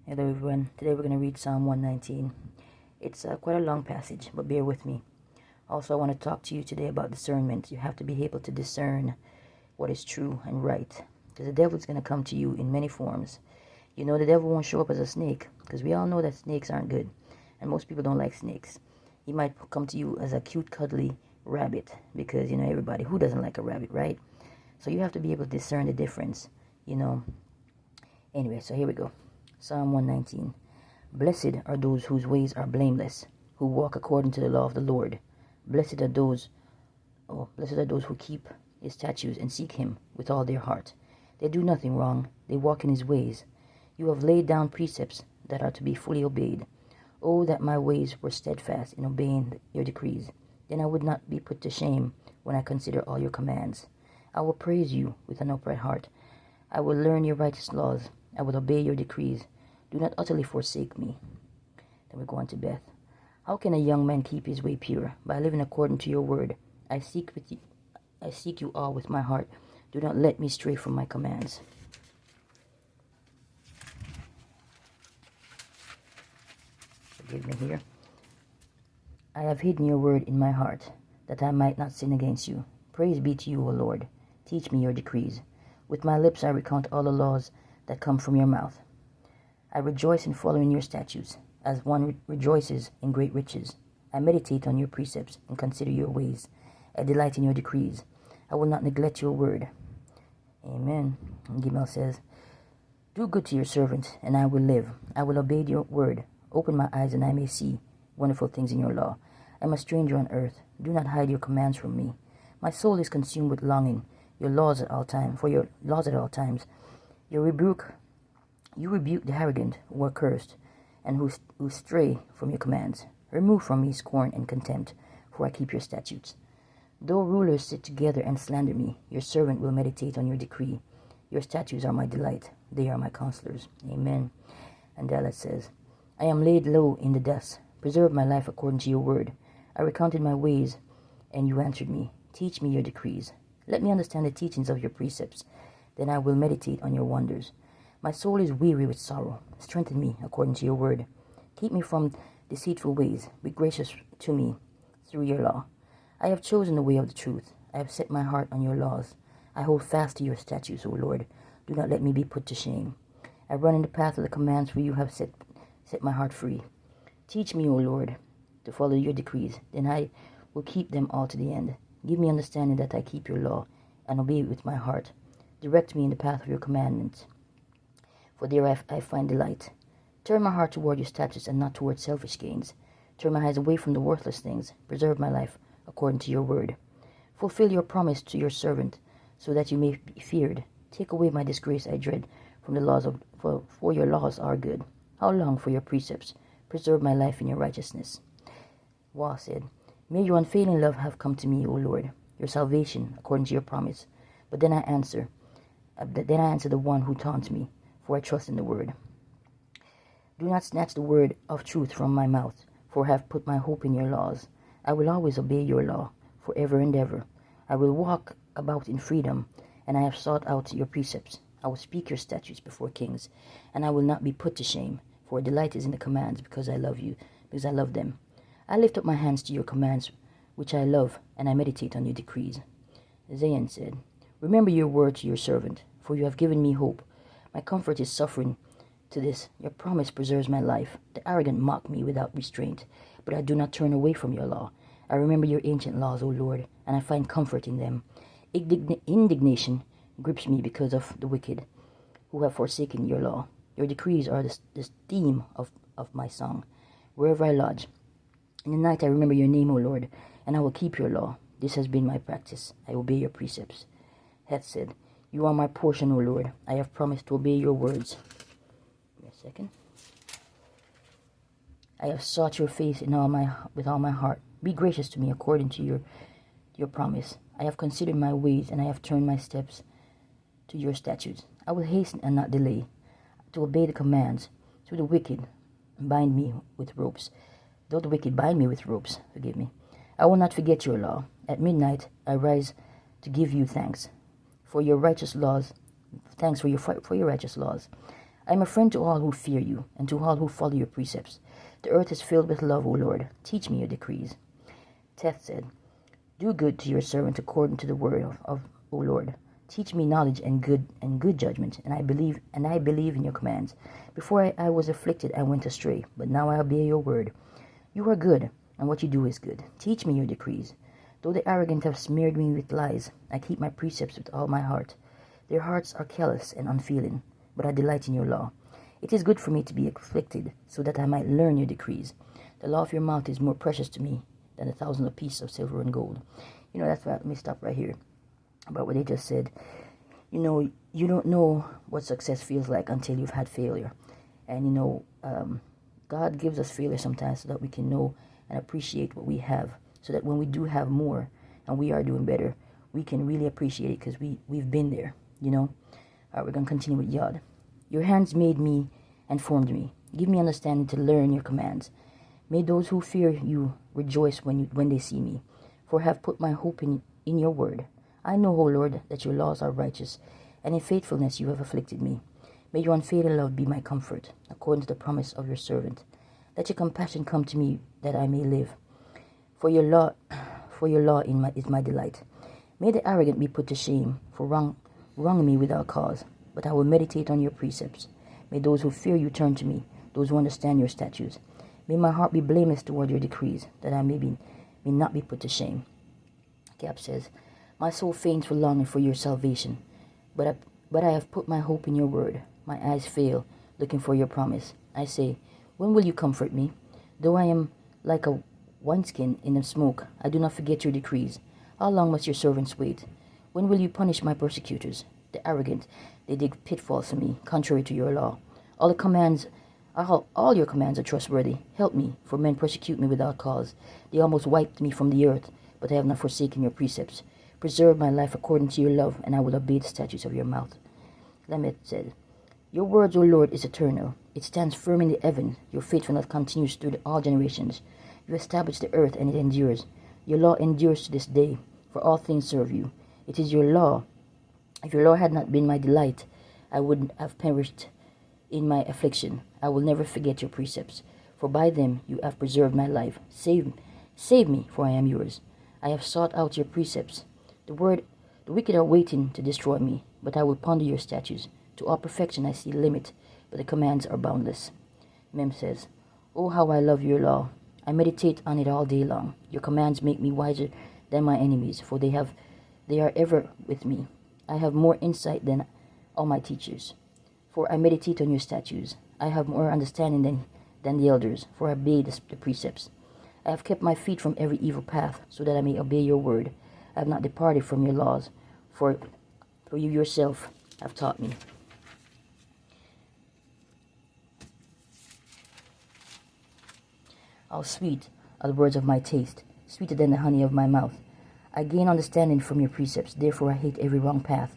Hello everyone, today we're going to read Psalm 119. It's quite a long passage, but bear with me. Also, I want to talk to you today about discernment. You have to be able to discern what is true and right, because the devil is going to come to you in many forms. You know, the devil won't show up as a snake, because we all know that snakes aren't good, and most people don't like snakes. He might come to you as a cute, cuddly rabbit, because, everybody, who doesn't like a rabbit, right? So you have to be able to discern the difference, Anyway, so here we go. Psalm 119. Blessed are those whose ways are blameless, who walk according to the law of the Lord. Blessed are those who keep his statutes and seek him with all their heart. They do nothing wrong, they walk in his ways. You have laid down precepts that are to be fully obeyed. Oh, that my ways were steadfast in obeying your decrees. Then I would not be put to shame when I consider all your commands. I will praise you with an upright heart. I will learn your righteous laws. I will obey your decrees. Do not utterly forsake me. Then we go on to Beth. How can a young man keep his way pure? By living according to your word. I seek you all with my heart. Do not let me stray from my commands. Forgive me here. I have hidden your word in my heart, that I might not sin against you. Praise be to you, O Lord. Teach me your decrees. With my lips I recount all the laws that come from your mouth. I rejoice in following your statutes, as one rejoices in great riches. I meditate on your precepts and consider your ways. I delight in your decrees. I will not neglect your word. Amen. And Gimel says, do good to your servant, and I will live. I will obey your word. Open my eyes, and I may see wonderful things in your law. I am a stranger on earth. Do not hide your commands from me. My soul is consumed with longing your laws at all times. For your laws at all times. You rebuke the arrogant who are cursed, and who stray from your commands. Remove from me scorn and contempt, for I keep your statutes. Though rulers sit together and slander me, your servant will meditate on your decree. Your statutes are my delight. They are my counselors. Amen. And Dallas says, I am laid low in the dust. Preserve my life according to your word. I recounted my ways, and you answered me. Teach me your decrees. Let me understand the teachings of your precepts. Then I will meditate on your wonders. My soul is weary with sorrow. Strengthen me according to your word. Keep me from deceitful ways. Be gracious to me through your law. I have chosen the way of the truth. I have set my heart on your laws. I hold fast to your statutes, O Lord. Do not let me be put to shame. I run in the path of the commands, for you have set my heart free. Teach me, O Lord, to follow your decrees. Then I will keep them all to the end. Give me understanding that I keep your law and obey it with my heart. Direct me in the path of your commandments, for there I find delight. Turn my heart toward your statutes and not toward selfish gains. Turn my eyes away from the worthless things. Preserve my life according to your word. Fulfill your promise to your servant, so that you may be feared. Take away my disgrace I dread from the laws for your laws are good. How long for your precepts? Preserve my life in your righteousness. Wah said, may your unfailing love have come to me, O Lord, your salvation according to your promise. But then I answer the one who taunts me, for I trust in the word. Do not snatch the word of truth from my mouth, for I have put my hope in your laws. I will always obey your law, forever and ever. I will walk about in freedom, and I have sought out your precepts. I will speak your statutes before kings, and I will not be put to shame, for delight is in the commands, because I love them. I lift up my hands to your commands, which I love, and I meditate on your decrees. Zayn said, remember your word to your servant, for you have given me hope. My comfort is suffering to this. Your promise preserves my life. The arrogant mock me without restraint, but I do not turn away from your law. I remember your ancient laws, O Lord, and I find comfort in them. Indignation grips me because of the wicked, who have forsaken your law. Your decrees are the theme of my song, wherever I lodge. In the night I remember your name, O Lord, and I will keep your law. This has been my practice. I obey your precepts. Heth said, you are my portion, O Lord. I have promised to obey your words. Give me a second. I have sought your face with all my heart. Be gracious to me according to your promise. I have considered my ways, and I have turned my steps to your statutes. I will hasten and not delay to obey the commands. Though the wicked bind me with ropes, forgive me, I will not forget your law. At midnight I rise to give you thanks for your righteous laws. Thanks for your righteous laws. I am a friend to all who fear you, and to all who follow your precepts. The earth is filled with love, O Lord. Teach me your decrees. Teth said, do good to your servant according to the word of O Lord. Teach me knowledge and good judgment, and I believe in your commands. Before I was afflicted, I went astray, but now I obey your word. You are good, and what you do is good. Teach me your decrees. Though the arrogant have smeared me with lies, I keep my precepts with all my heart. Their hearts are callous and unfeeling, but I delight in your law. It is good for me to be afflicted, so that I might learn your decrees. The law of your mouth is more precious to me than 1,000 pieces of silver and gold. That's why, let me stop right here about what they just said. You don't know what success feels like until you've had failure. And God gives us failure sometimes so that we can know and appreciate what we have, so that when we do have more and we are doing better, we can really appreciate it because we've been there. All right, we're going to continue with Yod. Your hands made me and formed me. Give me understanding to learn your commands. May those who fear you rejoice when they see me, for I have put my hope in your word. I know, O Lord, that your laws are righteous, and in faithfulness you have afflicted me. May your unfailing love be my comfort, according to the promise of your servant. Let your compassion come to me, that I may live. For your law is my delight. May the arrogant be put to shame, for wronging me without cause. But I will meditate on your precepts. May those who fear you turn to me, those who understand your statutes. May my heart be blameless toward your decrees, that I may not be put to shame. Cap says, my soul faints for longing for your salvation, but I have put my hope in your word. My eyes fail, looking for your promise. I say, when will you comfort me? Though I am like a wineskin in the smoke, I do not forget your decrees. How long must your servants wait? When will you punish my persecutors? The arrogant, they dig pitfalls for me, contrary to your law. All your commands are trustworthy. Help me, for men persecute me without cause. They almost wiped me from the earth, but I have not forsaken your precepts. Preserve my life according to your love, and I will obey the statutes of your mouth. Lamed said, your words, O Lord, is eternal. It stands firm in the heaven. Your faithfulness continues through all generations. You establish the earth, and it endures. Your law endures to this day, for all things serve you. It is your law. If your law had not been my delight, I would have perished in my affliction. I will never forget your precepts, for by them you have preserved my life. Save me, for I am yours. I have sought out your precepts. The wicked are waiting to destroy me, but I will ponder your statutes. To all perfection I see limit, but the commands are boundless. Mem says, oh, how I love your law. I meditate on it all day long. Your commands make me wiser than my enemies, for they are ever with me. I have more insight than all my teachers, for I meditate on your statutes. I have more understanding than the elders, for I obey the precepts. I have kept my feet from every evil path, so that I may obey your word. I have not departed from your laws, for you yourself have taught me. How sweet are the words of my taste, sweeter than the honey of my mouth. I gain understanding from your precepts, therefore I hate every wrong path.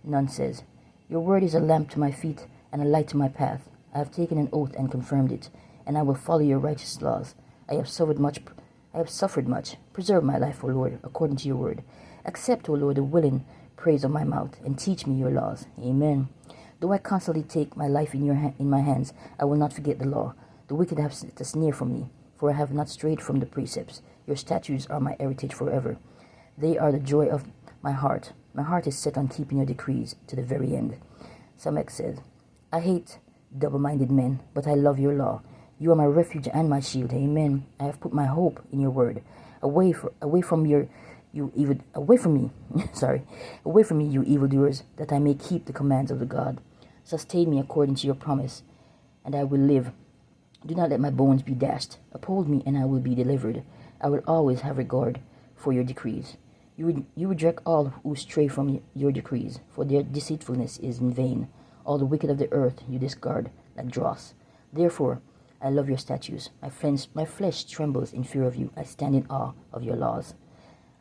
None says, your word is a lamp to my feet and a light to my path. I have taken an oath and confirmed it, and I will follow your righteous laws. I have suffered much. Preserve my life, O Lord, according to your word. Accept, O Lord, the willing praise of my mouth, and teach me your laws. Amen. Though I constantly take my life in my hands, I will not forget the law. The wicked have set a snare for me, for I have not strayed from the precepts. Your statutes are my heritage forever. They are the joy of my heart. My heart is set on keeping your decrees to the very end. Samek says, I hate double-minded men, but I love your law. You are my refuge and my shield. Amen. I have put my hope in your word. Away from me, you evildoers, that I may keep the commands of the God. Sustain me according to your promise, and I will live. Do not let my bones be dashed. Uphold me, and I will be delivered. I will always have regard for your decrees. You reject all who stray from your decrees, for their deceitfulness is in vain. All the wicked of the earth you discard like dross. Therefore, I love your statutes. My flesh trembles in fear of you. I stand in awe of your laws.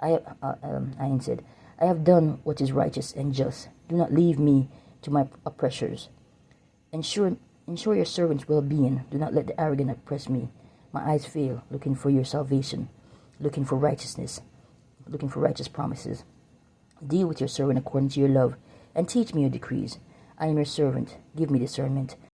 Ayin said, I have done what is righteous and just. Do not leave me to my oppressors. Ensure your servant's well-being. Do not let the arrogant oppress me. My eyes fail, looking for your salvation, looking for righteousness, looking for righteous promises. Deal with your servant according to your love, and teach me your decrees. I am your servant. Give me discernment.